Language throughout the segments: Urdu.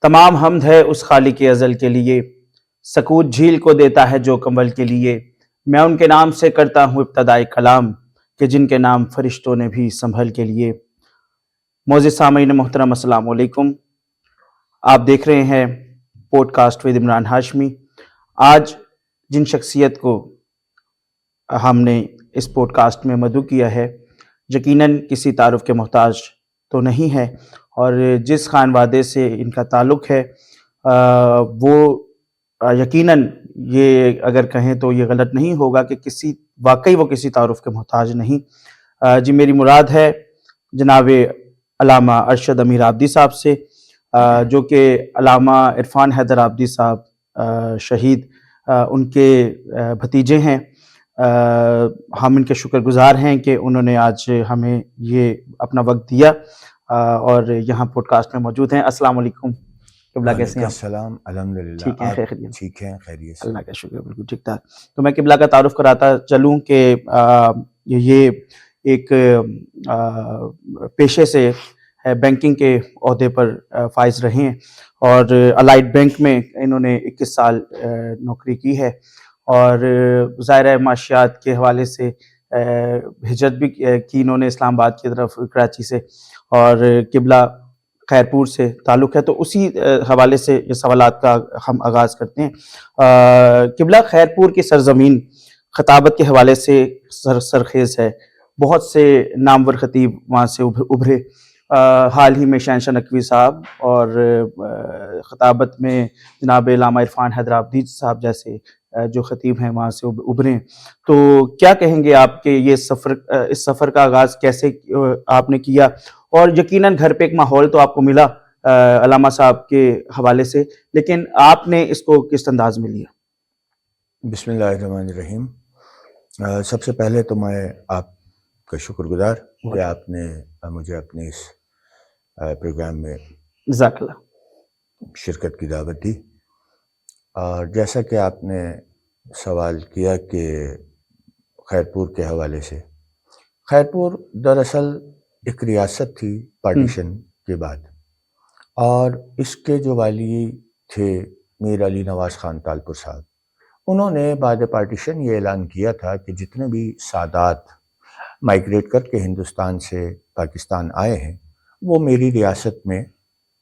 تمام حمد ہے اس خالق ازل کے لیے، سکوت جھیل کو دیتا ہے جو کنول کے لیے۔ میں ان کے نام سے کرتا ہوں ابتدائی کلام، کہ جن کے نام فرشتوں نے بھی سنبھل کے لیے۔ معزز سامعین محترم، السلام علیکم۔ آپ دیکھ رہے ہیں podcast with Imran Hashmi. آج جن شخصیت کو ہم نے اس پوڈ کاسٹ میں مدعو کیا ہے، یقیناً کسی تعارف کے محتاج تو نہیں ہے، اور جس خانوادے سے ان کا تعلق ہے وہ یقیناً یہ اگر کہیں تو یہ غلط نہیں ہوگا کہ واقعی وہ کسی تعارف کے محتاج نہیں۔ جی میری مراد ہے جناب علامہ ارشد امیر آبدی صاحب سے، جو کہ علامہ عرفان حیدر آبدی صاحب شہید ان کے بھتیجے ہیں۔ ہم ان کے شکر گزار ہیں کہ انہوں نے آج ہمیں یہ اپنا وقت دیا اور یہاں پوڈ کاسٹ میں موجود ہیں۔ السلام علیکم قبلہ، کیسے ہیں آپ؟ السلام، الحمدللہ ٹھیک ہیں، خیریت؟ ٹھیک ہیں، خیریت سے۔ اللہ کا شکر، بالکل ٹھیک ٹھاک۔ تو میں قبلہ کا تعارف کراتا چلوں کہ یہ ایک پیشے سے بینکنگ کے عہدے پر فائز رہے ہیں، اور الائٹ بینک میں انہوں نے 21 سال نوکری کی ہے، اور ظاہر معاشیات کے حوالے سے ہجرت بھی کی انہوں نے اسلام آباد کی طرف، کراچی سے، اور قبلہ خیرپور سے تعلق ہے۔ تو اسی حوالے سے یہ سوالات کا ہم آغاز کرتے ہیں۔ قبلہ خیرپور کی سرزمین خطابت کے حوالے سے سرخیز ہے، بہت سے نامور خطیب وہاں سے ابھرے۔ حال ہی میں شہنشاہ نقوی صاحب اور خطابت میں جناب علامہ عرفان حیدر آبدی صاحب جیسے جو خطیب ہیں وہاں سے ابھرے۔ تو کیا کہیں گے آپ کے اس سفر کا آغاز کیسے آپ نے کیا، اور یقیناً گھر پہ ایک ماحول تو آپ کو ملا علامہ صاحب کے حوالے سے، لیکن آپ نے اس کو کس انداز میں لیا؟ بسم اللہ الرحمن الرحیم۔ سب سے پہلے تو میں آپ کا شکر گزار کہ آپ نے مجھے اپنے اس پروگرام میں جزاک اللہ شرکت کی دعوت دی۔ اور جیسا کہ آپ نے سوال کیا کہ خیرپور کے حوالے سے، خیرپور دراصل ایک ریاست تھی پارٹیشن کے بعد، اور اس کے جو والی تھے میر علی نواز خان تالپور صاحب، انہوں نے بعد پارٹیشن یہ اعلان کیا تھا کہ جتنے بھی سادات مائیگریٹ کر کے ہندوستان سے پاکستان آئے ہیں وہ میری ریاست میں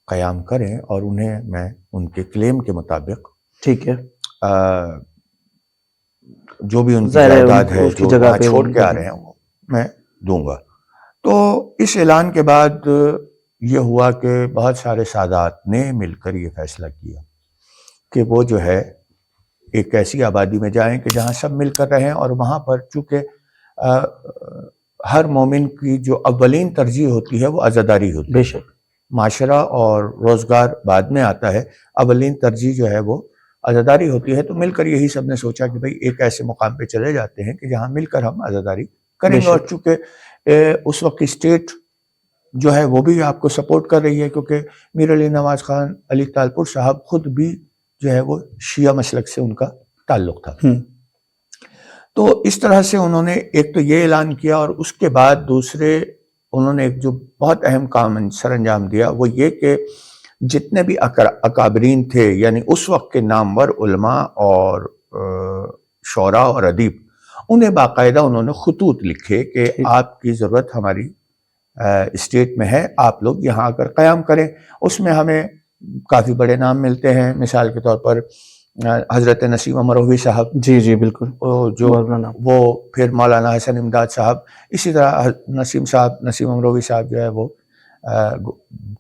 قیام کریں، اور انہیں میں ان کے کلیم کے مطابق ٹھیک ہے جو بھی ان کی جائیداد ہے جو وہاں چھوڑ کے آ رہے ہیں وہ میں دوں گا۔ تو اس اعلان کے بعد یہ ہوا کہ بہت سارے سادات نے مل کر یہ فیصلہ کیا کہ وہ جو ہے ایک ایسی آبادی میں جائیں کہ جہاں سب مل کر رہیں، اور وہاں پر چونکہ ہر مومن کی جو اولین ترجیح ہوتی ہے وہ عزاداری ہوتی ہے، بے شک معاشرہ اور روزگار بعد میں آتا ہے، اولین ترجیح جو ہے وہ عزاداری ہوتی ہے۔ تو مل کر یہی سب نے سوچا کہ بھئی ایک ایسے مقام پہ چلے جاتے ہیں کہ جہاں مل کر ہم عزاداری کریں گے، اور چونکہ اس وقت کی اسٹیٹ جو ہے وہ بھی آپ کو سپورٹ کر رہی ہے، کیونکہ میر علی نواز خان علی تالپور صاحب خود بھی جو ہے وہ شیعہ مسلک سے ان کا تعلق تھا۔ تو اس طرح سے انہوں نے ایک تو یہ اعلان کیا، اور اس کے بعد دوسرے انہوں نے ایک جو بہت اہم کام سر انجام دیا وہ یہ کہ جتنے بھی اکابرین تھے، یعنی اس وقت کے نامور علماء اور شعراء اور ادیب، انہیں باقاعدہ انہوں نے خطوط لکھے کہ آپ کی ضرورت ہماری اسٹیٹ میں ہے، آپ لوگ یہاں آ کر قیام کریں۔ اس میں ہمیں کافی بڑے نام ملتے ہیں، مثال کے طور پر حضرت نسیم امروی صاحب، جی بالکل، جو وہ پھر مولانا حسن امداد صاحب، اسی طرح نسیم امروی صاحب جو ہے وہ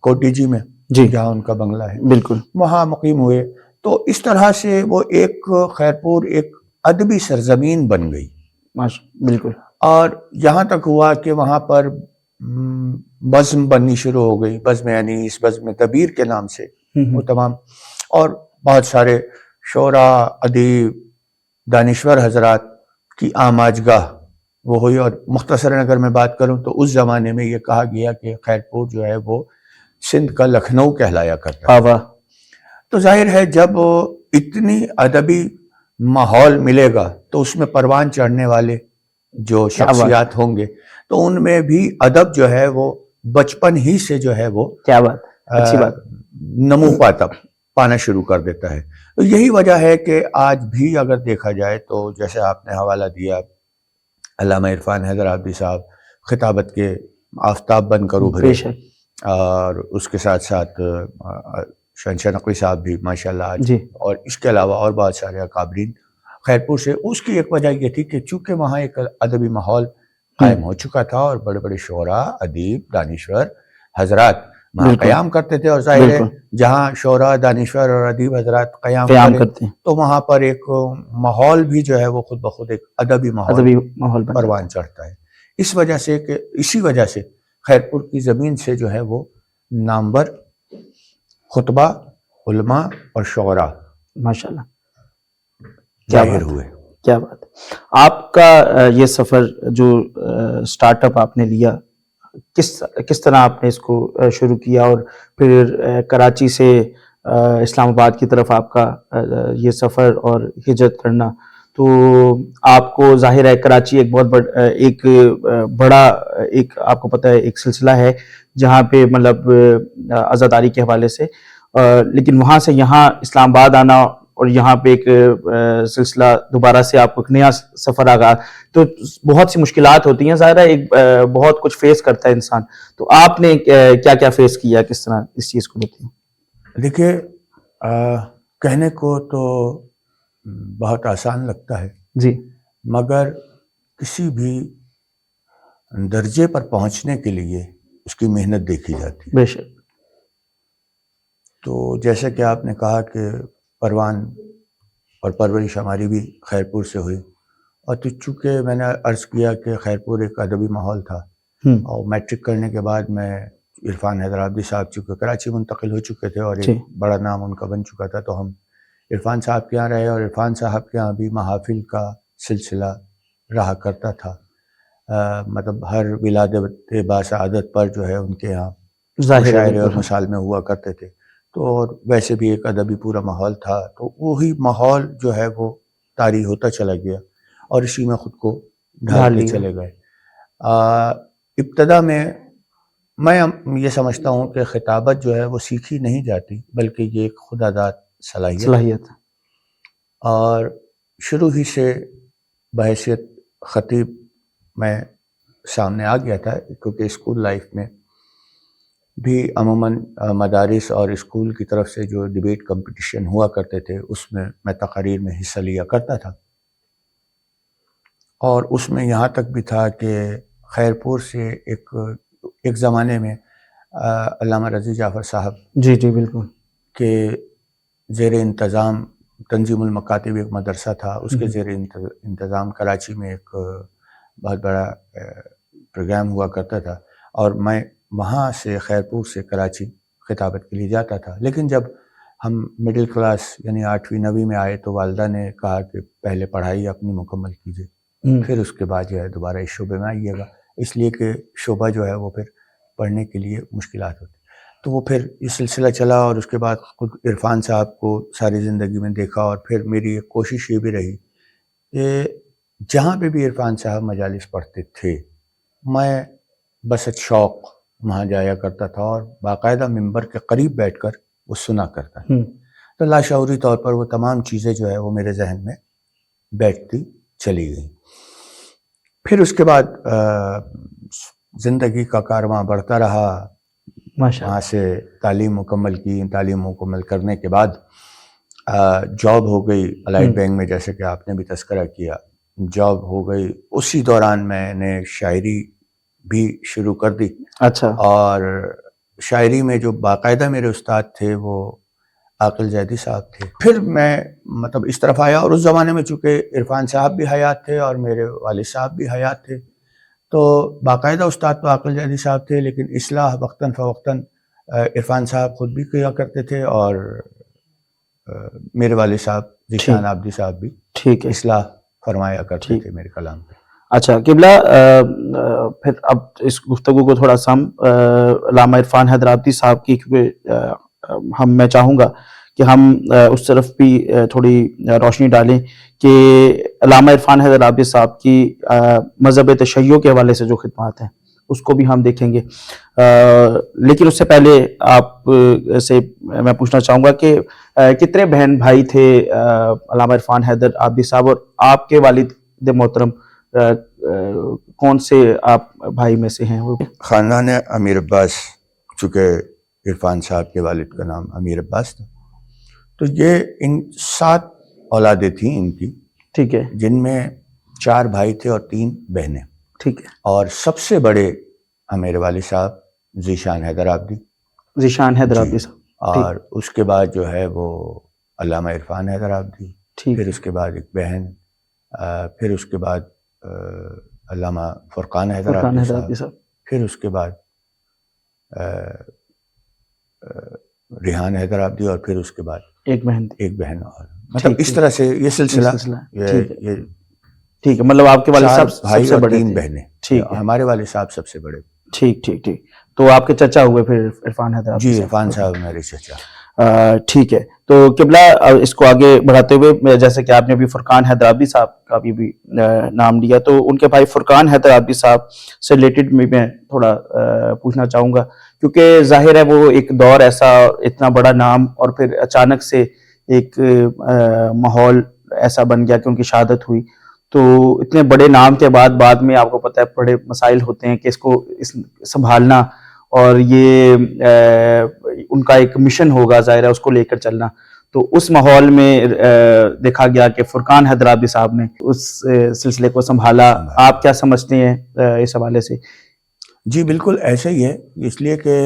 کوٹی جی میں جہاں ان کا بنگلہ ہے بالکل وہاں مقیم ہوئے۔ تو اس طرح سے وہ ایک خیرپور ایک ادبی سرزمین بن گئی، بالکل، اور یہاں تک ہوا کہ وہاں پر بزم بننی شروع ہو گئی، بزم انیس، بزم کبیر کے نام سے وہ تمام، اور بہت سارے شعراء، ادیب، دانشور حضرات کی آماجگاہ وہ ہوئی۔ اور مختصراً اگر میں بات کروں تو اس زمانے میں یہ کہا گیا کہ خیرپور جو ہے وہ سندھ کا لکھنؤ کہلایا کرتا ہے۔ تو ظاہر ہے جب اتنی ادبی ماحول ملے گا تو اس میں پروان چڑھنے والے جو شخصیات ہوں گے تو ان میں بھی ادب جو ہے وہ بچپن ہی سے جو ہے وہ اچھی بات. نمو پانا شروع کر دیتا ہے. تو یہی وجہ ہے کہ آج بھی اگر دیکھا جائے تو جیسے آپ نے حوالہ دیا علامہ عرفان حیدر آبادی صاحب خطابت کے آفتاب بن کر ابھرے, اور اس کے ساتھ ساتھ شہنشاہ نقوی صاحب بھی ماشاءاللہ آج جی. اور اس کے علاوہ اور بہت سارے اکابرین خیرپور سے. اس کی ایک وجہ یہ تھی کہ چونکہ وہاں ایک ادبی ماحول قائم ہو چکا تھا اور بڑے بڑے شعراء, ادیب, دانشور حضرات وہاں قیام کرتے تھے, اور ظاہر ہے جہاں شعراء, دانشور اور ادیب حضرات قیام کرتے ہیں تو وہاں پر ایک ماحول بھی جو ہے وہ خود بخود ایک ادبی ماحول پروان چڑھتا ہے. اس وجہ سے کہ اسی وجہ سے خیرپور کی زمین سے جو ہے وہ نامور خطبہ, علماء اور شعراء ماشاءاللہ ظاہر ہوئے. کیا بات ہے. آپ کا یہ سفر جو سٹارٹ اپ آپ نے لیا, کس طرح آپ نے اس کو شروع کیا, اور پھر کراچی سے اسلام آباد کی طرف آپ کا یہ سفر اور ہجرت کرنا, تو آپ کو ظاہر ہے کراچی ایک بہت بڑا ایک آپ کو پتہ ہے ایک سلسلہ ہے جہاں پہ مطلب عزاداری کے حوالے سے, لیکن وہاں سے یہاں اسلام آباد آنا اور یہاں پہ ایک سلسلہ دوبارہ سے آپ کو ایک نیا سفر آگا, تو بہت سی مشکلات ہوتی ہیں, ظاہر ہے ایک بہت کچھ فیس کرتا ہے انسان. تو آپ نے کیا کیا فیس کیا, کس طرح اس چیز کو لیتے ہیں؟ دیکھیے, کہنے کو تو بہت آسان لگتا ہے جی, مگر کسی بھی درجے پر پہنچنے کے لیے اس کی محنت دیکھی جاتی ہے. بے شک. تو جیسے کہ آپ نے کہا کہ پروان اور پرورش ہماری بھی خیرپور سے ہوئی, اور تو چونکہ میں نے عرض کیا کہ خیرپور ایک ادبی ماحول تھا, اور میٹرک کرنے کے بعد میں عرفان حیدر آبادی صاحب چونکہ کراچی منتقل ہو چکے تھے اور ایک بڑا نام ان کا بن چکا تھا, تو ہم عرفان صاحب کے یہاں رہے, اور عرفان صاحب کے یہاں بھی محافل کا سلسلہ رہا کرتا تھا. مطلب ہر ولادت باسعادت پر جو ہے ان کے یہاں مشاعرے اور مسالمے ہوا کرتے تھے, تو اور ویسے بھی ایک ادبی پورا ماحول تھا. تو وہی ماحول جو ہے وہ طاری ہوتا چلا گیا اور اسی میں خود کو ڈھالتے چلے گئے. ابتدا میں یہ سمجھتا ہوں کہ خطابت جو ہے وہ سیکھی نہیں جاتی, بلکہ یہ ایک خدا داد صلاحیت, اور شروع ہی سے بحیثیت خطیب میں سامنے آ گیا تھا, کیونکہ اسکول لائف میں بھی عموماً مدارس اور اسکول کی طرف سے جو ڈیبیٹ کمپٹیشن ہوا کرتے تھے اس میں تقاریر میں حصہ لیا کرتا تھا. اور اس میں یہاں تک بھی تھا کہ خیرپور سے ایک زمانے میں علامہ رضی جعفر صاحب جی بالکل کے زیر انتظام تنظیم المکاتب ایک مدرسہ تھا, اس کے زیر انتظام کراچی میں ایک بہت بڑا پروگرام ہوا کرتا تھا, اور میں وہاں سے خیرپور سے کراچی خطابت کے لیے جاتا تھا. لیکن جب ہم مڈل کلاس یعنی 8ویں 9ویں میں آئے تو والدہ نے کہا کہ پہلے پڑھائی اپنی مکمل کیجیے, پھر اس کے بعد جو ہے دوبارہ اس شعبے میں آئیے گا, اس لیے کہ شعبہ جو ہے وہ پھر پڑھنے کے لیے مشکلات ہوتی. تو وہ پھر یہ سلسلہ چلا, اور اس کے بعد خود عرفان صاحب کو ساری زندگی میں دیکھا, اور پھر میری ایک کوشش یہ بھی رہی کہ جہاں پہ بھی عرفان صاحب مجالس پڑھتے تھے میں بس شوق وہاں جایا کرتا تھا, اور باقاعدہ ممبر کے قریب بیٹھ کر وہ سنا کرتا تھا. تو لاشعوری طور پر وہ تمام چیزیں جو ہے وہ میرے ذہن میں بیٹھتی چلی گئیں. پھر اس کے بعد زندگی کا کارواں بڑھتا رہا, وہاں سے تعلیم مکمل کی. تعلیم مکمل کرنے کے بعد جاب ہو گئی الائٹ بینک میں, جیسے کہ آپ نے بھی تذکرہ کیا, جاب ہو گئی. اسی دوران میں نے شاعری بھی شروع کر دی. اچھا. اور شاعری میں جو باقاعدہ میرے استاد تھے وہ عاقل زیدی صاحب تھے. پھر میں مطلب اس طرف آیا, اور اس زمانے میں چونکہ عرفان صاحب بھی حیات تھے اور میرے والد صاحب بھی حیات تھے, تو باقاعدہ استاد تو عاقل زیدی صاحب تھے, لیکن اصلاح وقتاً فوقتاً عرفان صاحب خود بھی کیا کرتے تھے, اور میرے والد صاحب ذیشان عابدی صاحب بھی اصلاح فرمایا کرتے تھے میرے کلام پہ. اچھا قبلہ, پھر اب اس گفتگو کو تھوڑا سا ہم علامہ عرفان حیدر آبادی صاحب کی, کیونکہ میں چاہوں گا کہ ہم اس طرف بھی تھوڑی روشنی ڈالیں کہ علامہ عرفان حیدر آبادی صاحب کی مذہب تشیع کے حوالے سے جو خدمات ہیں اس کو بھی ہم دیکھیں گے. لیکن اس سے پہلے آپ سے میں پوچھنا چاہوں گا کہ کتنے بہن بھائی تھے علامہ عرفان حیدر عابدی صاحب, اور آپ کے والد محترم کون سے آپ بھائی میں سے ہیں؟ وہ خاندان امیر عباس, چونکہ عرفان صاحب کے والد کا نام امیر عباس تھا, تو یہ ان 7 اولادیں تھیں ان کی, ٹھیک ہے, جن میں 4 بھائی تھے اور 3 بہنیں. ٹھیک ہے. اور سب سے بڑے میرے والد صاحب ذیشان حیدر عابدی, ذیشان حیدر عابدی صاحب, اور اس کے بعد جو ہے وہ علامہ عرفان حیدر عابدی, ٹھیک, پھر اس کے بعد ایک بہن, پھر اس کے بعد علامہ فرقان حیدر عابدی صاحب, پھر اس کے بعد ریحان حیدر عابدی, اور پھر اس کے بعد ایک بہن اور مطلب اس طرح سے یہ سلسلہ. یہ ٹھیک ہے, مطلب آپ کے والد صاحب بھائی سب سے اور بڑے 3 بہنیں. ٹھیک ہے, ہمارے والد صاحب سب سے بڑے. ٹھیک ٹھیک ٹھیک. تو آپ کے چچا ہوئے پھر عرفان حیدر عابدی جی, عرفان صاحب میرے چچا. ٹھیک ہے. تو قبلہ اس کو آگے بڑھاتے ہوئے, جیسے کہ آپ نے ابھی فرقان حیدر عابدی صاحب کا بھی نام لیا, تو ان کے بھائی فرقان حیدر عابدی صاحب سے ریلیٹڈ میں تھوڑا پوچھنا چاہوں گا, کیونکہ ظاہر ہے وہ ایک دور ایسا, اتنا بڑا نام, اور پھر اچانک سے ایک ماحول ایسا بن گیا کہ ان کی شہادت ہوئی. تو اتنے بڑے نام کے بعد میں آپ کو پتہ ہے بڑے مسائل ہوتے ہیں کہ اس کو سنبھالنا, اور یہ ان کا ایک مشن ہوگا ظاہر ہے اس کو لے کر چلنا. تو اس ماحول میں دیکھا گیا کہ فرقان حیدر عابدی صاحب نے اس سلسلے کو سنبھالا. آپ کیا سمجھتے ہیں اس حوالے سے؟ جی بالکل ایسا ہی ہے, اس لیے کہ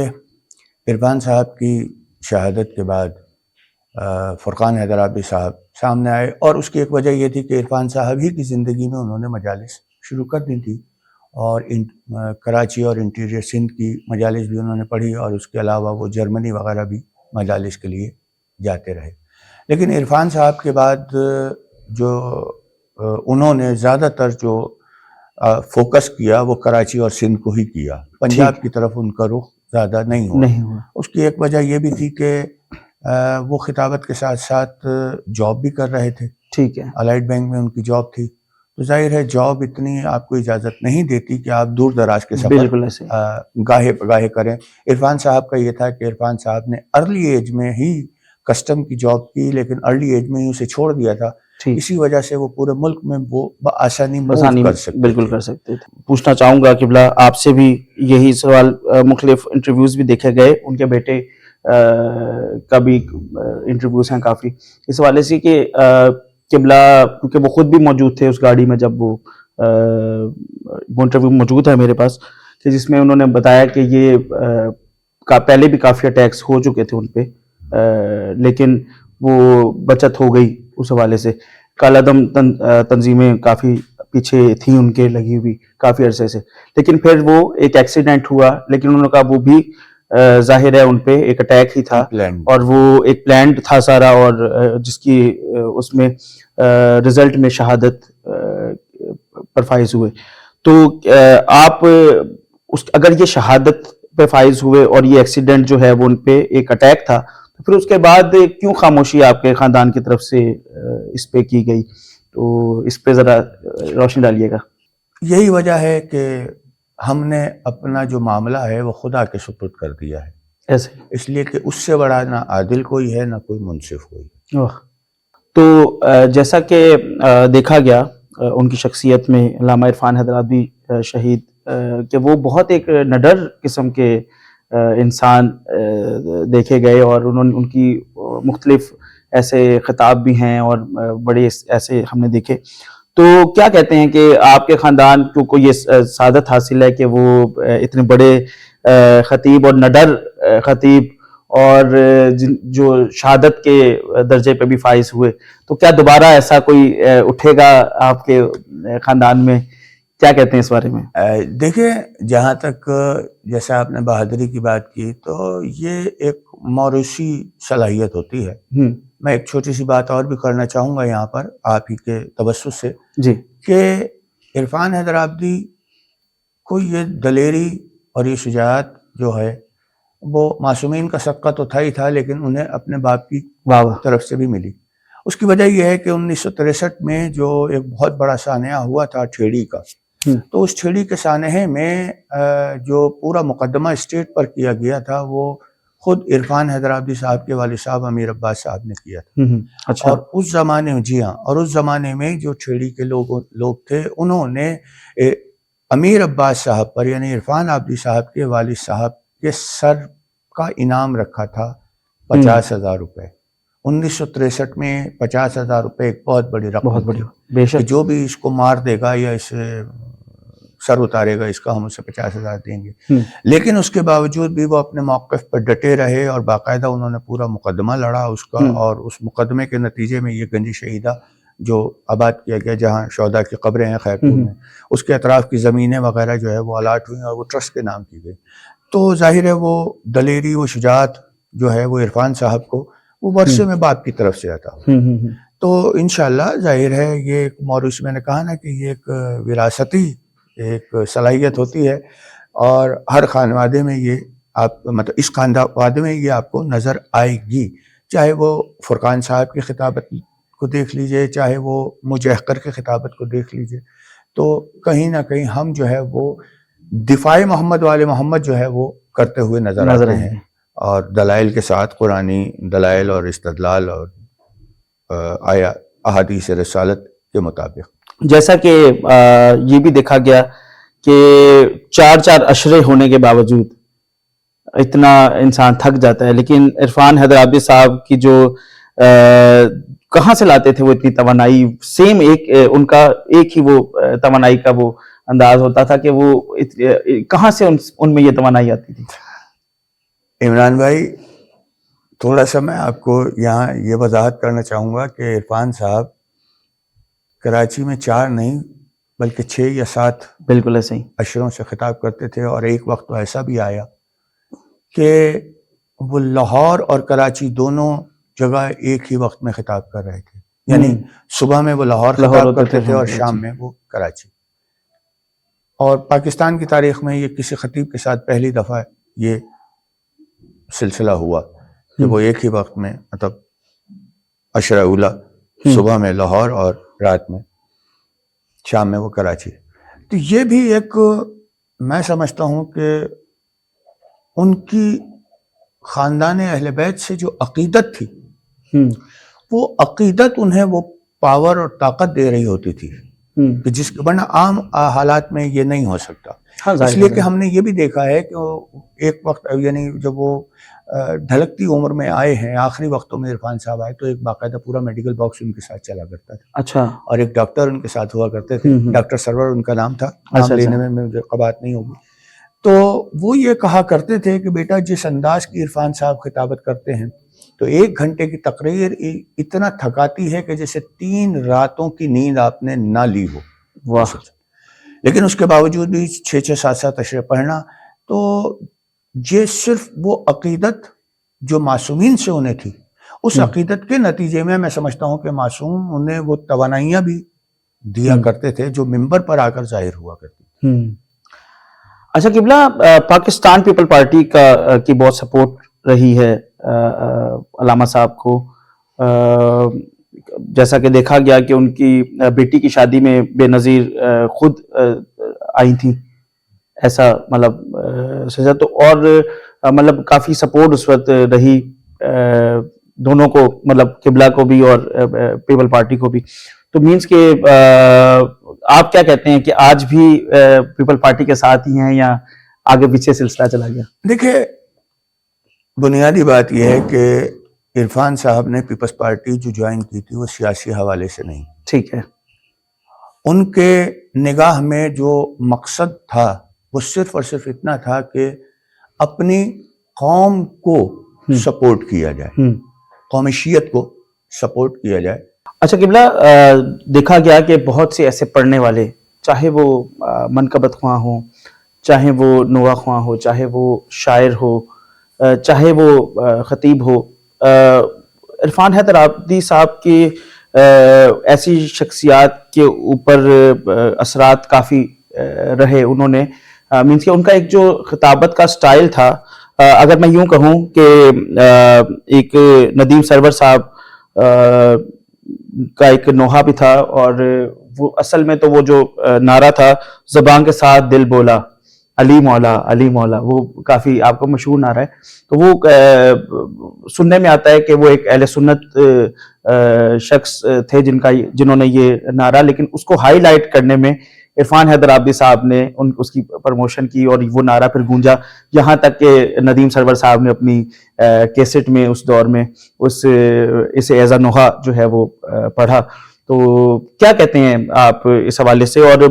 عرفان صاحب کی شہادت کے بعد فرقان حیدر عابدی صاحب سامنے آئے, اور اس کی ایک وجہ یہ تھی کہ عرفان صاحب ہی کی زندگی میں انہوں نے مجالس شروع کر دی تھی, اور کراچی اور انٹیریئر سندھ کی مجالس بھی انہوں نے پڑھی, اور اس کے علاوہ وہ جرمنی وغیرہ بھی مجالس کے لیے جاتے رہے. لیکن عرفان صاحب کے بعد جو انہوں نے زیادہ تر جو فوکس کیا وہ کراچی اور سندھ کو ہی کیا, پنجاب کی طرف ان کا رخ زیادہ نہیں ہوا. اس کی ایک وجہ یہ بھی تھی کہ وہ خطابت کے ساتھ ساتھ جاب بھی کر رہے تھے. ٹھیک ہے, الائٹ بینک میں ان کی جاب تھی, تو ظاہر ہے جاب اتنی آپ کو اجازت نہیں دیتی کہ آپ دور دراز کے سفر گاہے گاہے کریں. عرفان صاحب کا یہ تھا کہ عرفان صاحب نے ارلی ایج میں ہی کسٹم کی جاب کی, لیکن ارلی ایج میں ہی اسے چھوڑ دیا تھا. اسی وجہ سے وہ پورے ملک میں وہ بآسانی بالکل کر سکتے تھے. پوچھنا چاہوں گا قبلہ آپ سے بھی یہی سوال, مختلف انٹرویوز بھی دیکھے گئے, ان کے بیٹے کا بھی انٹرویوز ہیں کافی اس حوالے سے کہ قبلہ, کیونکہ وہ خود بھی موجود تھے اس گاڑی میں جب وہ انٹرویو موجود ہے میرے پاس, کہ جس میں انہوں نے بتایا کہ یہ پہلے بھی کافی اٹیکس ہو چکے تھے ان پہ, لیکن وہ بچت ہو گئی اس حوالے سے. کالعدم تنظیمیں کافی پیچھے تھیں ان کے لگی ہوئی کافی عرصے سے, لیکن پھر وہ ایک ایکسیڈنٹ ہوا, لیکن انہوں نے کہا وہ بھی ظاہر ہے ان پہ ایک اٹیک ہی تھا, اور وہ ایک پلانڈ تھا سارا, اور جس کی اس میں رزلٹ میں شہادت پر فائز ہوئے. تو آپ اگر یہ شہادت پہ فائز ہوئے اور یہ ایکسیڈنٹ جو ہے وہ ان پہ ایک اٹیک تھا, تو پھر اس کے بعد کیوں خاموشی آپ کے خاندان کی طرف سے اس پہ کی گئی؟ تو اس پہ ذرا روشنی ڈالیے گا. یہی وجہ ہے کہ ہم نے اپنا جو معاملہ ہے وہ خدا کے سپرد کر دیا ہے, ایسے اس لیے کہ اس سے بڑا نہ عادل کوئی ہے نہ کوئی منصف کوئی. تو جیسا کہ دیکھا گیا ان کی شخصیت میں علامہ عرفان حیدر عابدی شہید, کہ وہ بہت ایک نڈر قسم کے انسان دیکھے گئے, اور انہوں نے ان کی مختلف ایسے خطاب بھی ہیں اور بڑے ایسے ہم نے دیکھے. تو کیا کہتے ہیں کہ آپ کے خاندان کو یہ سعادت حاصل ہے کہ وہ اتنے بڑے خطیب اور نڈر خطیب اور جو شہادت کے درجے پہ بھی فائز ہوئے, تو کیا دوبارہ ایسا کوئی اٹھے گا آپ کے خاندان میں؟ کیا کہتے ہیں اس بارے میں؟ دیکھیں, جہاں تک جیسا آپ نے بہادری کی بات کی, تو یہ ایک موروثی صلاحیت ہوتی ہے. میں ایک چھوٹی سی بات اور بھی کرنا چاہوں گا یہاں پر آپ ہی کے توسط سے, جی, کہ عرفان حیدر عابدی کو یہ دلیری اور یہ شجاعت جو ہے وہ معصومین کا صدقہ تو تھا ہی تھا, لیکن انہیں اپنے باپ کی طرف سے بھی ملی. اس کی وجہ یہ ہے کہ 1963 میں جو ایک بہت بڑا سانحہ ہوا تھا ٹھیڑی کا, تو اس چھیڑی کے سانحے میں جو پورا مقدمہ اسٹیٹ پر کیا گیا تھا وہ خود عرفان حیدرآبادی صاحب کے والد صاحب امیر عباس صاحب نے کیا تھا. اچھا. اور اس زمانے میں جی ہاں، اور اس زمانے میں جو چھیڑی کے لوگ تھے انہوں نے امیر عباس صاحب پر یعنی عرفان عابدی صاحب کے والد صاحب کے سر کا انعام رکھا تھا 50,000 روپے. 1963 میں 50,000 روپے ایک بہت بڑی رقم، بہت بڑی، بے شک. جو بھی اس کو مار دے گا یا اسے سر اتارے گا اس کا ہم اسے 50,000 دیں گے. لیکن اس کے باوجود بھی وہ اپنے موقف پر ڈٹے رہے اور باقاعدہ انہوں نے پورا مقدمہ لڑا اس کا، اور اس مقدمے کے نتیجے میں یہ گنج شہیدہ جو آباد کیا گیا جہاں شہداء کی قبریں ہیں خیرپور میں، اس کے اطراف کی زمینیں وغیرہ جو ہے وہ الاٹ ہوئیں اور وہ ٹرسٹ کے نام کی گئی. تو ظاہر ہے وہ دلیری، وہ شجاعت جو ہے وہ عرفان صاحب کو وہ ورثے میں باپ کی طرف سے آتا. تو انشاءاللہ ظاہر ہے یہ ایک موروث، میں نے کہا نا کہ یہ ایک وراثتی ایک صلاحیت ہوتی ہے، اور ہر خانوادے میں یہ آپ مطلب اس خانوادے میں یہ آپ کو نظر آئے گی. چاہے وہ فرقان صاحب کی خطابت کو دیکھ لیجئے، چاہے وہ مجہقر کی خطابت کو دیکھ لیجئے، تو کہیں نہ کہیں ہم جو ہے وہ دفاع محمد والے محمد جو ہے وہ کرتے ہوئے نظر آتے ہیں، اور دلائل کے ساتھ، قرآنی دلائل اور استدلال اور آیا احادیث رسالت کے مطابق. جیسا کہ یہ بھی دیکھا گیا کہ 4 اشرے ہونے کے باوجود اتنا انسان تھک جاتا ہے، لیکن عرفان حیدرآبادی صاحب کی جو کہاں سے لاتے تھے وہ اتنی توانائی، سیم ایک ان کا ایک ہی وہ توانائی کا وہ انداز ہوتا تھا کہ وہ کہاں سے ان میں یہ توانائی آتی تھی؟ عمران بھائی تھوڑا سا میں آپ کو یہاں یہ وضاحت کرنا چاہوں گا کہ عرفان صاحب کراچی میں 4 نہیں بلکہ 6 یا 7 بالکل ایسے ہی اشروں سے خطاب کرتے تھے، اور ایک وقت تو ایسا بھی آیا کہ وہ لاہور اور کراچی دونوں جگہ ایک ہی وقت میں خطاب کر رہے تھے. یعنی صبح میں وہ لاہور خطاب کرتے تھے اور شام میں وہ کراچی. اور پاکستان کی تاریخ میں یہ کسی خطیب کے ساتھ پہلی دفعہ یہ سلسلہ ہوا کہ وہ ایک ہی وقت میں مطلب عشرہ اولا صبح میں لاہور اور رات میں شام میں وہ کراچی. تو یہ بھی ایک میں سمجھتا ہوں کہ ان کی خاندان اہل بیت سے جو عقیدت تھی وہ عقیدت انہیں وہ پاور اور طاقت دے رہی ہوتی تھی کہ جس ورنہ عام حالات میں یہ نہیں ہو سکتا. اس لیے کہ ہم نے یہ بھی دیکھا ہے کہ ایک وقت یعنی جب وہ ڈھلکتی عمر میں آئے ہیں، آخری وقتوں میں عرفان صاحب آئے تو ایک باقاعدہ پورا میڈیکل باکس ان کے ساتھ چلا کرتا تھا. اچھا. اور ایک ڈاکٹر ان کے ساتھ ہوا کرتے تھے، ڈاکٹر سرور ان کا نام تھا، نام لینے میں مجھے قباحت نہیں ہوگی. تو وہ یہ کہا کرتے تھے کہ بیٹا جس انداز کی عرفان صاحب خطابت کرتے ہیں تو 1 گھنٹے کی تقریر اتنا تھکاتی ہے کہ جیسے 3 راتوں کی نیند آپ نے نہ لی ہو. واہ. لیکن اس کے باوجود بھی 6 7 اشرے پڑھنا، تو یہ صرف وہ عقیدت جو معصومین سے انہیں تھی، اس عقیدت کے نتیجے میں سمجھتا ہوں کہ معصوم انہیں وہ توانائیاں بھی دیا کرتے تھے جو ممبر پر آ کر ظاہر ہوا کرتی. اچھا قبلہ، پاکستان پیپل پارٹی کی بہت سپورٹ رہی ہے علامہ صاحب کو، جیسا کہ دیکھا گیا کہ ان کی بیٹی کی شادی میں بے نظیر خود آئی تھیں، ایسا مطلب سزا تو، اور مطلب کافی سپورٹ اس وقت رہی دونوں کو، مطلب قبلہ کو بھی اور پیپل پارٹی کو بھی. تو مینس کہ آپ کیا کہتے ہیں کہ آج بھی پیپل پارٹی کے ساتھ ہی ہیں یا آگے پیچھے سلسلہ چلا گیا؟ دیکھیں بنیادی بات یہ ہے کہ عرفان صاحب نے پیپلز پارٹی جو جوائن کی تھی وہ سیاسی حوالے سے نہیں. ٹھیک ہے. ان کے نگاہ میں جو مقصد تھا وہ صرف اور صرف اتنا تھا کہ اپنی قوم کو سپورٹ کیا جائے، قوم شیعت کو سپورٹ کیا جائے. اچھا قبلہ، دیکھا گیا کہ بہت سے ایسے پڑھنے والے، چاہے وہ منقبت خواہ ہوں، چاہے وہ نوا خواہ ہو، چاہے وہ شاعر ہو، چاہے وہ خطیب ہو، عرفان حیدرآبادی صاحب کی ایسی شخصیات کے اوپر اثرات کافی رہے. انہوں نے مینس کہ ان کا ایک جو خطابت کا سٹائل تھا، اگر میں یوں کہوں کہ ایک ندیم سرور صاحب کا ایک نوحہ بھی تھا، اور وہ اصل میں تو وہ جو نعرہ تھا زبان کے ساتھ دل بولا علی مولا علی مولا، وہ کافی آپ کو مشہور نعرہ ہے. تو وہ سننے میں آتا ہے کہ وہ ایک اہل سنت شخص تھے جنہوں نے یہ نعرہ، لیکن اس کو ہائی لائٹ کرنے میں عرفان حیدر عابدی صاحب نے اس کی پروموشن کی، اور وہ نعرہ پھر گونجا یہاں تک کہ ندیم سرور صاحب نے اپنی کیسٹ میں اس دور میں اسے ایز اے نوحہ جو ہے وہ پڑھا. تو کیا کہتے ہیں آپ اس حوالے سے؟ اور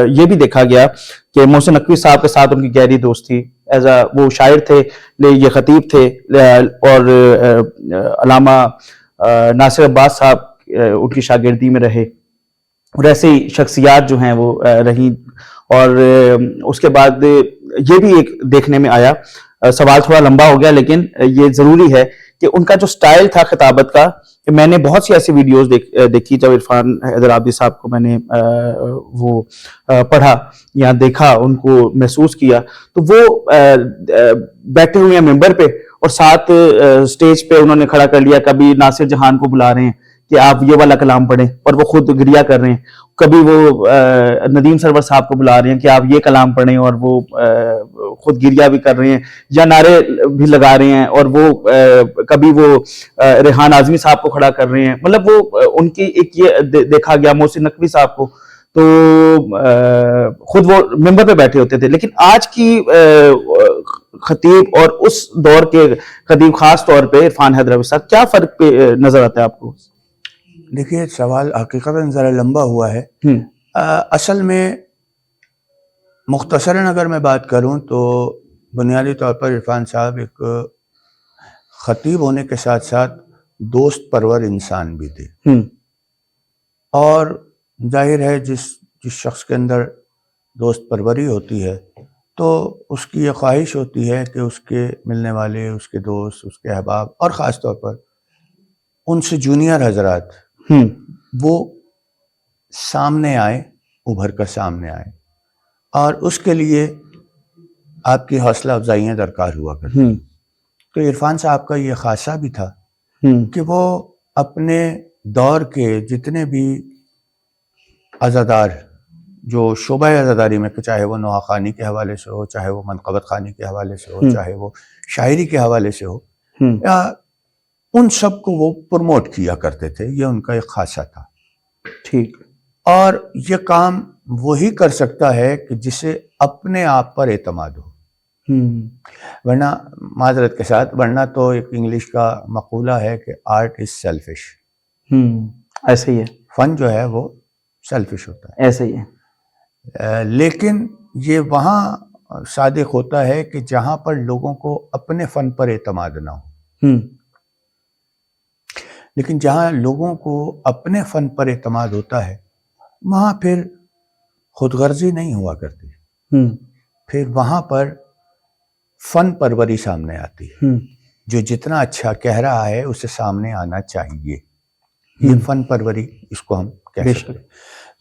یہ بھی دیکھا گیا کہ محسن نقوی صاحب کے ساتھ ان کی گہری دوستی، ایز اے وہ شاعر تھے، یہ خطیب تھے، اور علامہ ناصر عباس صاحب ان کی شاگردی میں رہے، اور ایسے ہی شخصیات جو ہیں وہ رہیں. اور اس کے بعد یہ بھی ایک دیکھنے میں آیا، سوال تھوڑا لمبا ہو گیا لیکن یہ ضروری ہے کہ ان کا جو سٹائل تھا خطابت کا، کہ میں نے بہت سی ایسی ویڈیوز دیکھی جب عرفان حیدر عابدی صاحب کو میں نے وہ پڑھا یا دیکھا، ان کو محسوس کیا، تو وہ بیٹھے ہوئے ہیں ممبر پہ اور ساتھ سٹیج پہ انہوں نے کھڑا کر لیا، کبھی ناصر جہان کو بلا رہے ہیں کہ آپ یہ والا کلام پڑھیں اور وہ خود گریا کر رہے ہیں، کبھی وہ ندیم سرور صاحب کو بلا رہے ہیں کہ آپ یہ کلام پڑھیں اور وہ خود گریا بھی کر رہے ہیں، یا نعرے بھی لگا رہے ہیں، اور وہ کبھی وہ ریحان اعظمی صاحب کو کھڑا کر رہے ہیں. مطلب وہ ان کی ایک یہ دیکھا گیا محسن نقوی صاحب کو تو خود وہ ممبر پہ بیٹھے ہوتے تھے. لیکن آج کی خطیب اور اس دور کے خطیب، خاص طور پہ عرفان حیدر عابدی صاحب، کیا فرق نظر آتا ہے آپ کو؟ دیکھیے سوال حقیقتاً ذرا لمبا ہوا ہے. اصل میں مختصراً اگر میں بات کروں تو بنیادی طور پر عرفان صاحب ایک خطیب ہونے کے ساتھ ساتھ دوست پرور انسان بھی تھے. اور ظاہر ہے جس شخص کے اندر دوست پروری ہوتی ہے تو اس کی یہ خواہش ہوتی ہے کہ اس کے ملنے والے، اس کے دوست، اس کے احباب، اور خاص طور پر ان سے جونیئر حضرات وہ سامنے آئے، ابھر کر سامنے آئے، اور اس کے لیے آپ کی حوصلہ افزائیاں درکار ہوا کرتی. تو عرفان صاحب کا یہ خاصہ بھی تھا کہ وہ اپنے دور کے جتنے بھی عزادار جو شعبہ عزاداری میں، چاہے وہ نوحہ خوانی کے حوالے سے ہو، چاہے وہ منقبت خوانی کے حوالے سے ہو، چاہے وہ شاعری کے حوالے سے ہو، یا ان سب کو وہ پروموٹ کیا کرتے تھے. یہ ان کا ایک خاصہ تھا. ٹھیک. اور یہ کام وہی کر سکتا ہے کہ جسے اپنے آپ پر اعتماد ہو، ورنہ معذرت کے ساتھ، ورنہ تو ایک انگلش کا مقولہ ہے کہ آرٹ از سیلفش. ایسے ہی ہے، فن جو ہے وہ سیلفش ہوتا ہے. ایسے ہی ہے. لیکن یہ وہاں صادق ہوتا ہے کہ جہاں پر لوگوں کو اپنے فن پر اعتماد نہ ہو. لیکن جہاں لوگوں کو اپنے فن پر اعتماد ہوتا ہے وہاں پھر خود غرضی نہیں ہوا کرتی. پھر وہاں پر فن پروری سامنے آتی ہے. جو جتنا اچھا کہہ رہا ہے اسے سامنے آنا چاہیے. یہ فن پروری اس کو ہم کہہ سکتے ہیں.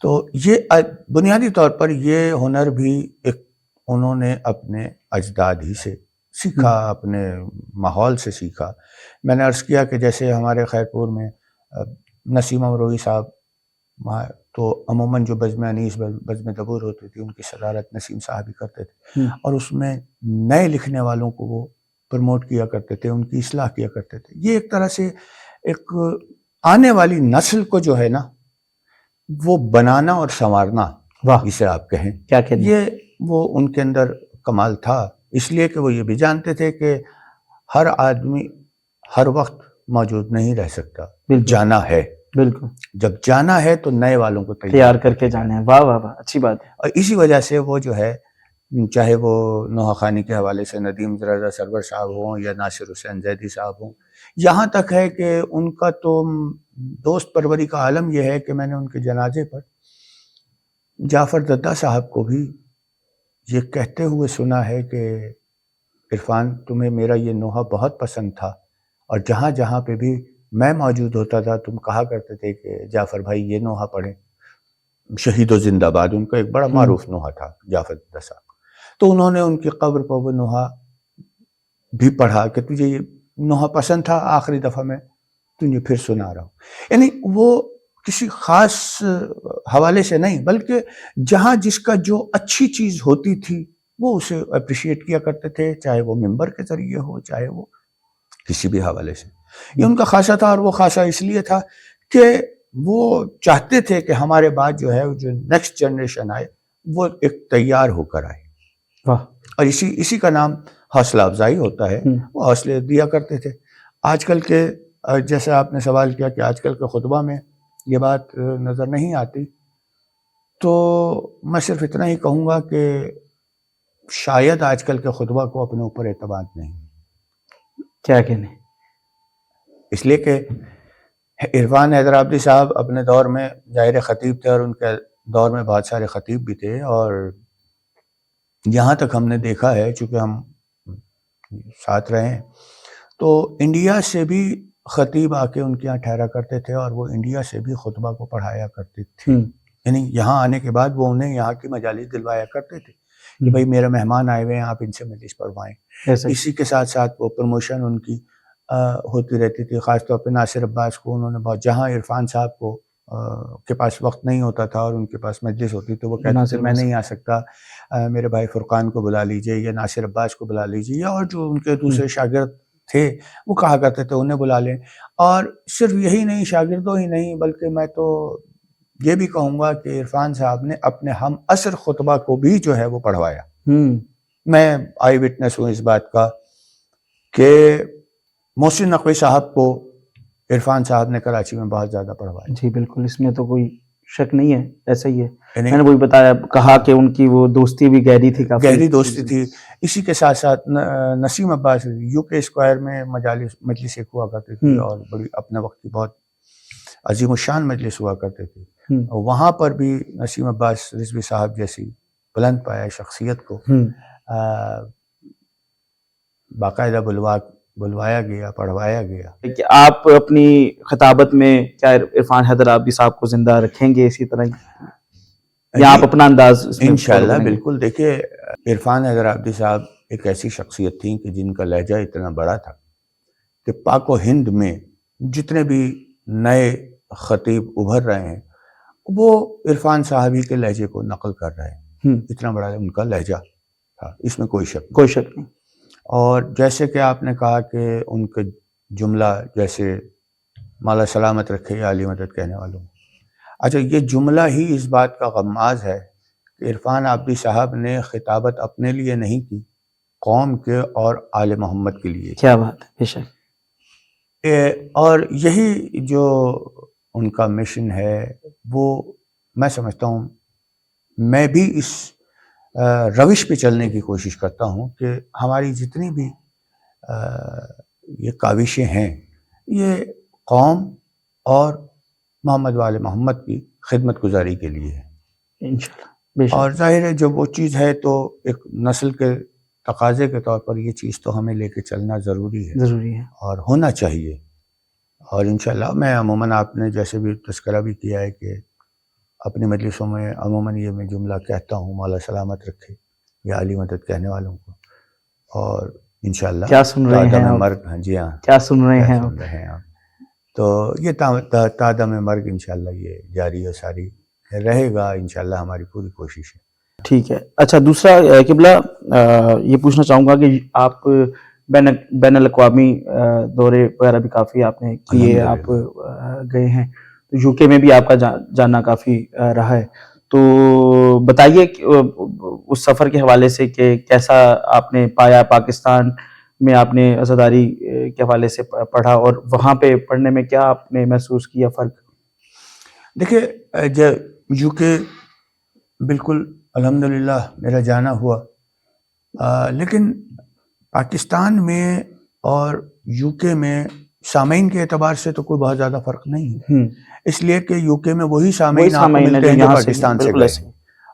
تو یہ بنیادی طور پر یہ ہنر بھی ایک انہوں نے اپنے اجداد ہی سے سیکھا، اپنے ماحول سے سیکھا. میں نے عرض کیا کہ جیسے ہمارے خیرپور میں نسیم امروہی صاحب، تو عموماً جو بزم انیس، بزم دبور ہوتی تھی، ان کی صدارت نسیم صاحب ہی کرتے تھے، اور اس میں نئے لکھنے والوں کو وہ پروموٹ کیا کرتے تھے، ان کی اصلاح کیا کرتے تھے. یہ ایک طرح سے ایک آنے والی نسل کو جو ہے نا وہ بنانا اور سنوارنا، اسے آپ کہیں، کیا کہتے ہیں، یہ وہ ان کے اندر کمال تھا. اس لیے کہ وہ یہ بھی جانتے تھے کہ ہر آدمی ہر وقت موجود نہیں رہ سکتا. جانا ہے، بالکل، جب جانا ہے تو نئے والوں کو تیار کر کے جانا ہے. واہ واہ واہ، اچھی بات ہے. اور اسی وجہ سے وہ جو ہے، چاہے وہ نوحہ خوانی کے حوالے سے ندیم رضا سرور صاحب ہوں یا ناصر حسین زیدی صاحب ہوں، یہاں تک ہے کہ ان کا تو دوست پروری کا عالم یہ ہے کہ میں نے ان کے جنازے پر جعفر ددہ صاحب کو بھی یہ کہتے ہوئے سنا ہے کہ عرفان، تمہیں میرا یہ نوحہ بہت پسند تھا، اور جہاں جہاں پہ بھی میں موجود ہوتا تھا تم کہا کرتے تھے کہ جعفر بھائی یہ نوحہ پڑھیں. شہید و زندہ باد ان کا ایک بڑا معروف نوحہ تھا جعفر ددہ صاحب. تو انہوں نے ان کی قبر پر وہ نوحہ بھی پڑھا کہ تجھے یہ نوحہ پسند تھا، آخری دفعہ میں تجھے پھر سنا رہا ہوں. یعنی وہ کسی خاص حوالے سے نہیں، بلکہ جہاں جس کا جو اچھی چیز ہوتی تھی وہ اسے اپریشیٹ کیا کرتے تھے، چاہے وہ ممبر کے ذریعے ہو، چاہے وہ کسی بھی حوالے سے. یہ ان کا خاصہ تھا، اور وہ خاصہ اس لیے تھا کہ وہ چاہتے تھے کہ ہمارے بعد جو ہے جو نیکسٹ جنریشن آئے وہ ایک تیار ہو کر آئے. واہ. اور اسی کا نام حوصلہ افزائی ہوتا ہے. وہ حوصلے دیا کرتے تھے. آج کل کے جیسے آپ نے سوال کیا کہ آج کل کے خطبہ میں یہ بات نظر نہیں آتی، تو میں صرف اتنا ہی کہوں گا کہ شاید آج کل کے خطبہ کو اپنے اوپر اعتماد نہیں. کیا کہنے؟ اس لیے کہ عرفان حیدرآبادی صاحب اپنے دور میں ظاہر خطیب تھے، اور ان کے دور میں بہت سارے خطیب بھی تھے، اور یہاں تک ہم نے دیکھا ہے، چونکہ ہم ساتھ رہے ہیں، تو انڈیا سے بھی خطیب آ کے ان کے یہاں ٹھہرا کرتے تھے، اور وہ انڈیا سے بھی خطبہ کو پڑھایا کرتے تھے. یعنی یہاں آنے کے بعد وہ انہیں یہاں کی مجالس دلوایا کرتے تھے کہ بھائی میرے مہمان آئے ہوئے ہیں، آپ ان سے مجلس پڑھوائیں. اسی کے ساتھ ساتھ وہ پروموشن ان کی ہوتی رہتی تھی. خاص طور پہ ناصر عباس کو انہوں نے بہت، جہاں عرفان صاحب کو کے پاس وقت نہیں ہوتا تھا اور ان کے پاس مجلس ہوتی تو وہ کہتے تھے میں نہیں آ سکتا، میرے بھائی فرقان کو بلا لیجئے، یا ناصر عباس کو بلا لیجئے، یا اور جو ان کے دوسرے شاگرد تھے وہ کہا کرتے تھے انہیں بلا لیں. اور صرف یہی نہیں، شاگردوں ہی نہیں، بلکہ میں تو یہ بھی کہوں گا کہ عرفان صاحب نے اپنے ہم عصر خطبہ کو بھی جو ہے وہ پڑھوایا. میں آئی وٹنس ہوں اس بات کا کہ محسن نقوی صاحب کو عرفان صاحب نے کراچی میں بہت زیادہ پڑھوایا. جی بالکل، اس میں تو کوئی شک نہیں ہے، ایسا ہی ہے. میں نے وہی بتایا، کہا کہ ان کی وہ دوستی بھی گہری تھی، کافی گہری دوستی تھی. اسی کے ساتھ ساتھ نسیم عباس یو کے اسکوائر میں مجلس ایک ہوا کرتی تھی، اور بڑی اپنے وقت کی بہت عظیم الشان مجلس ہوا کرتے تھے. وہاں پر بھی نسیم عباس رضوی صاحب جیسی بلند پایہ شخصیت کو باقاعدہ بلوایا گیا، پڑھوایا گیا. کہ آپ اپنی خطابت میں کیا عرفان حیدرآبادی صاحب کو زندہ رکھیں گے اسی طرح، یا آپ اپنا انداز اس میں انشاءاللہ بالکل. دیکھیے عرفان حیدرآبادی صاحب ایک ایسی شخصیت تھیں کہ جن کا لہجہ اتنا بڑا تھا کہ پاک و ہند میں جتنے بھی نئے خطیب ابھر رہے ہیں وہ عرفان صاحب ہی کے لہجے کو نقل کر رہے ہیں. اتنا بڑا ان کا لہجہ تھا، اس میں کوئی شک نہیں. اور جیسے کہ آپ نے کہا کہ ان کے جملہ جیسے مولا سلامت رکھے یا علی مدد کہنے والوں، اچھا یہ جملہ ہی اس بات کا غماز ہے کہ عرفان عابدی صاحب نے خطابت اپنے لیے نہیں کی، قوم کے اور آل محمد کے لیے. کیا بات ہے، بے شک. اور یہی جو ان کا مشن ہے وہ میں سمجھتا ہوں، میں بھی اس روش پہ چلنے کی کوشش کرتا ہوں کہ ہماری جتنی بھی یہ کاوشیں ہیں یہ قوم اور محمد وآل محمد کی خدمت گزاری کے لیے ہے انشاءاللہ. اور ظاہر ہے جب وہ چیز ہے تو ایک نسل کے تقاضے کے طور پر یہ چیز تو ہمیں لے کے چلنا ضروری ہے اور ہونا چاہیے. اور انشاءاللہ میں عموماً آپ نے جیسے بھی تذکرہ بھی کیا ہے کہ اپنی مجلسوں میں عموماً یہ میں جملہ کہتا ہوں، مولا سلامت رکھے یا علی مدد کہنے والوں کو. اور انشاءاللہ کیا سن رہے ہیں مرگ، جی ہاں کیا سن رہے ہیں آپ، تو یہ تادم مرگ انشاءاللہ یہ جاری و ساری رہے گا انشاءاللہ، ہماری پوری کوشش ہے. ٹھیک ہے. اچھا دوسرا قبلہ یہ پوچھنا چاہوں گا کہ آپ بین الاقوامی دورے وغیرہ بھی کافی آپ نے کیے، آپ گئے ہیں، یو کے میں بھی آپ کا جانا کافی رہا ہے، تو بتائیے اس سفر کے حوالے سے کہ کیسا آپ نے پایا، پاکستان میں آپ نے عزاداری کے حوالے سے پڑھا، اور وہاں پہ پڑھنے میں کیا آپ نے محسوس کیا فرق؟ دیکھیے یو کے بالکل الحمدللہ میرا جانا ہوا، لیکن پاکستان میں اور یو کے میں سامعین کے اعتبار سے تو کوئی بہت زیادہ فرق نہیں ہے، اس لیے کہ یو کے میں وہی سامعین آپ کو ملتے ہیں جو پاکستان سے گئے،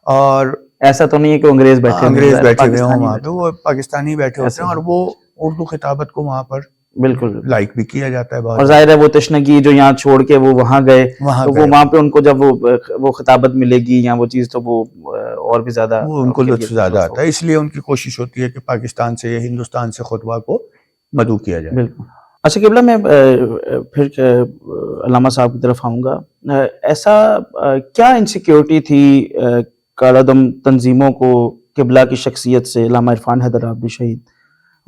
اور ایسا تو نہیں ہے کہ انگریز بیٹھے ہوئے ہوں وہاں پہ، وہ پاکستانی بیٹھے ہوتے ہیں، اور وہ اردو خطابت کو وہاں پر بالکل لائک بھی کیا جاتا ہے بہت. اور ظاہر ہے وہ تشنگی جو یہاں چھوڑ کے وہ وہاں گئے تو وہ وہاں پہ ان کو جب وہ خطابت ملے گی یا وہ چیز، تو وہ اور بھی زیادہ ان کو لطف زیادہ آتا ہے. اس لیے ان کی کوشش ہوتی ہے کہ پاکستان سے یا ہندوستان سے خطبہ کو مدعو کیا جائے. بالکل. اچھا قبلہ میں پھر علامہ صاحب کی طرف آؤں گا. ایسا کیا انسیکیورٹی تھی کالعدم تنظیموں کو قبلہ کی شخصیت سے، علامہ عرفان حیدر عابدی شہید،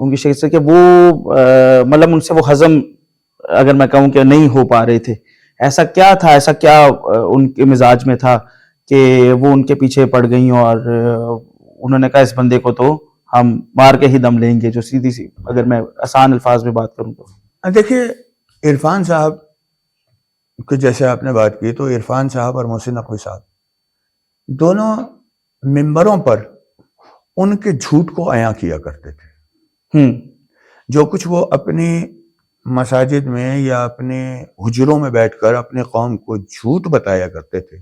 ان کی شخصیت سے، کہ وہ مطلب ان سے وہ ہضم اگر میں کہوں کہ نہیں ہو پا رہے تھے؟ ایسا کیا تھا، ایسا کیا ان کے مزاج میں تھا کہ وہ ان کے پیچھے پڑ گئیں اور انہوں نے کہا اس بندے کو تو ہم مار کے ہی دم لیں گے؟ جو سیدھی سی اگر میں آسان الفاظ میں بات کروں تو دیکھیے عرفان صاحب کہ جیسے آپ نے بات کی، تو عرفان صاحب اور محسن نقوی صاحب دونوں ممبروں پر ان کے جھوٹ کو عیاں کیا کرتے تھے. جو کچھ وہ اپنی مساجد میں یا اپنے حجروں میں بیٹھ کر اپنے قوم کو جھوٹ بتایا کرتے تھے،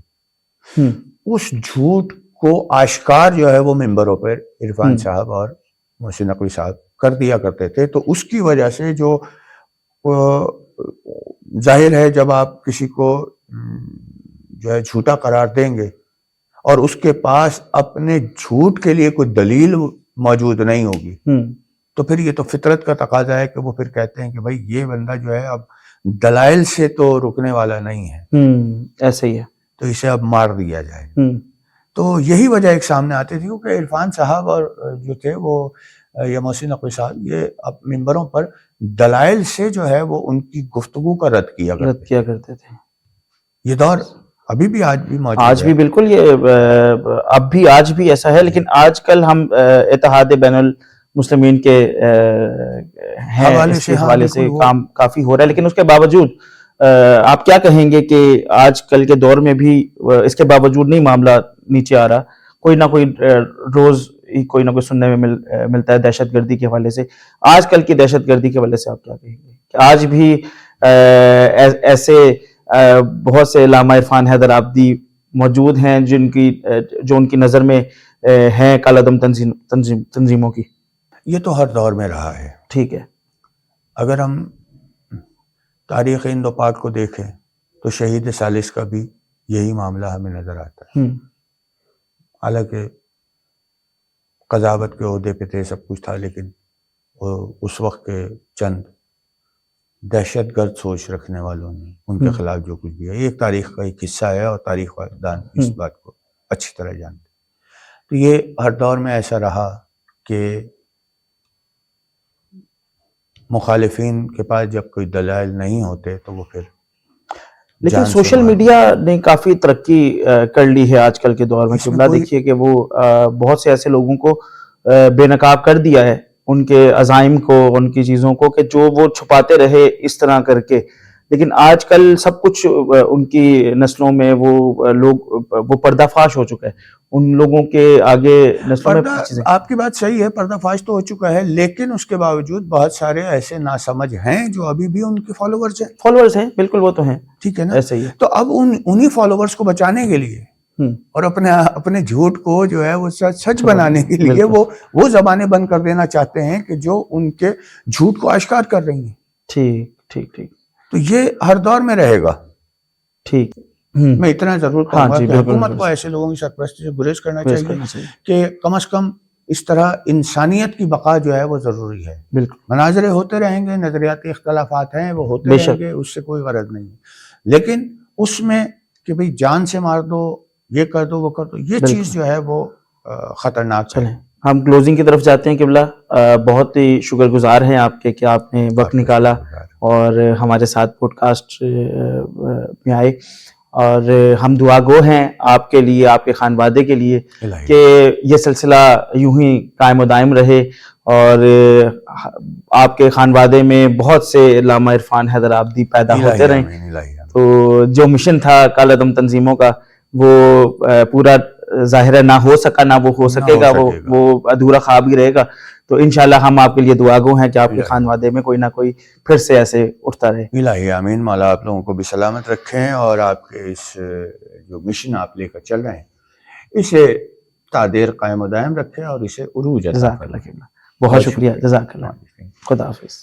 اس جھوٹ کو آشکار جو ہے وہ ممبروں پر عرفان صاحب اور محسن نقوی صاحب کر دیا کرتے تھے. تو اس کی وجہ سے جو ظاہر ہے جب آپ کسی کو جو ہے جھوٹا قرار دیں گے اور اس کے پاس اپنے جھوٹ کے لیے کوئی دلیل موجود نہیں ہوگی، تو پھر یہ تو فطرت کا تقاضا ہے کہ وہ پھر کہتے ہیں کہ بھائی یہ بندہ جو ہے اب دلائل سے تو رکنے والا نہیں ہے، ایسے ہی ہے، تو اسے اب مار دیا جائے. تو یہی وجہ ایک سامنے آتی تھی کہ عرفان صاحب اور جو تھے وہ یا محسن نقوی صاحب یہ اب ممبروں پر دلائل سے جو ہے وہ ان کی گفتگو کا رد کیا کرتے تھے. یہ دور ابھی بھی آج بھی موجود آج بھی بالکل، یہ اب بھی آج بھی ایسا ہے. لیکن آج کل ہم اتحاد بین المسلمین کے حوالے سے کام کافی ہو رہا ہے، لیکن اس کے باوجود آپ کیا کہیں گے کہ آج کل کے دور میں بھی اس کے باوجود نہیں معاملہ نیچے آ رہا؟ کوئی نہ کوئی روز کوئی نہ کوئی سننے میں ملتا ہے دہشت گردی کے حوالے سے. آج کل کی دہشت گردی کے حوالے سے آپ کیا کہیں گے کہ آج بھی ایسے بہت سے علامہ عرفان حیدر عابدی موجود ہیں جو ان کی نظر میں ہیں کالعدم تنظیموں کی؟ یہ تو ہر دور میں رہا ہے. ٹھیک ہے. اگر ہم تاریخ ہند و پاک کو دیکھیں تو شہید ثالث کا بھی یہی معاملہ ہمیں نظر آتا ہے. حالانکہ قضاوت کے عہدے پہ تھے، سب کچھ تھا، لیکن اس وقت کے چند دہشت گرد سوچ رکھنے والوں نے ان کے خلاف جو کچھ بھی ہے، یہ ایک تاریخ کا ایک حصہ ہے اور تاریخ دان اس بات کو اچھی طرح جانتے. تو یہ ہر دور میں ایسا رہا کہ مخالفین کے پاس جب کوئی دلائل نہیں ہوتے تو وہ پھر لیکن سوشل میڈیا نے کافی ترقی کر لی ہے آج کل کے دور میں. قبلہ دیکھیے کہ وہ بہت سے ایسے لوگوں کو بے نقاب کر دیا ہے، ان کے عزائم کو، ان کی چیزوں کو، کہ جو وہ چھپاتے رہے اس طرح کر کے. لیکن آج کل سب کچھ ان کی نسلوں میں وہ لوگ وہ پردہ فاش ہو چکا ہے. ان لوگوں کے آگے نسلوں میں آپ کی بات صحیح ہے، پردہ فاش تو ہو چکا ہے، لیکن اس کے باوجود بہت سارے ایسے ناسمجھ ہیں جو ابھی بھی ان کے فالوورز ہیں. بالکل وہ تو ہیں، ٹھیک ہے نا. ایسے ہی ہے. تو اب انہی فالوورز کو بچانے کے لیے اور اپنے جھوٹ کو جو ہے وہ سچ بنانے کے لیے وہ زبانیں بند کر دینا چاہتے ہیں کہ جو ان کے جھوٹ کو آشکار کر رہی ہیں. ٹھیک ٹھیک ٹھیک. تو یہ ہر دور میں رہے گا. ٹھیک. میں اتنا ضرور کہوں گا کہ حکومت کو ایسے لوگوں کی سرپرستی سے گریز کرنا چاہیے کہ کم از کم اس طرح انسانیت کی بقا جو ہے وہ ضروری ہے. بالکل. مناظرے ہوتے رہیں گے، نظریاتی اختلافات ہیں وہ ہوتے رہیں گے، اس سے کوئی غرض نہیں ہے. لیکن اس میں کہ بھئی جان سے مار دو، یہ کر دو، وہ کر دو، یہ چیز جو ہے وہ خطرناک ہے. ہم کلوزنگ کی طرف جاتے ہیں. قبلہ بہت ہی شکر گزار ہیں آپ کے کہ آپ نے وقت نکالا اور ہمارے ساتھ پوڈ کاسٹ میں آئے، اور ہم دعا گو ہیں آپ کے لیے، آپ کے خانوادے کے لیے کہ یہ سلسلہ یوں ہی قائم و دائم رہے اور آپ کے خانوادے میں بہت سے علامہ عرفان حیدر عابدی پیدا ہوتے رہیں. تو جو مشن تھا کالعدم تنظیموں کا وہ پورا ظاہر نہ ہو سکا، نہ وہ ہو سکے گا، وہ ادھورا خواب ہی رہے گا. تو انشاءاللہ ہم آپ کے لیے دعا گو ہیں کہ آپ کے خانوادے میں کوئی نہ کوئی پھر سے ایسے اٹھتا رہے. الہی آمین. مولا آپ لوگوں کو بھی سلامت رکھیں اور آپ کے اس جو مشن آپ لے کر چل رہے ہیں اسے تادیر قائم و دائم رکھے اور اسے عروج عطا فرمائے. بہت شکریہ. جزاک اللہ. خدا حافظ.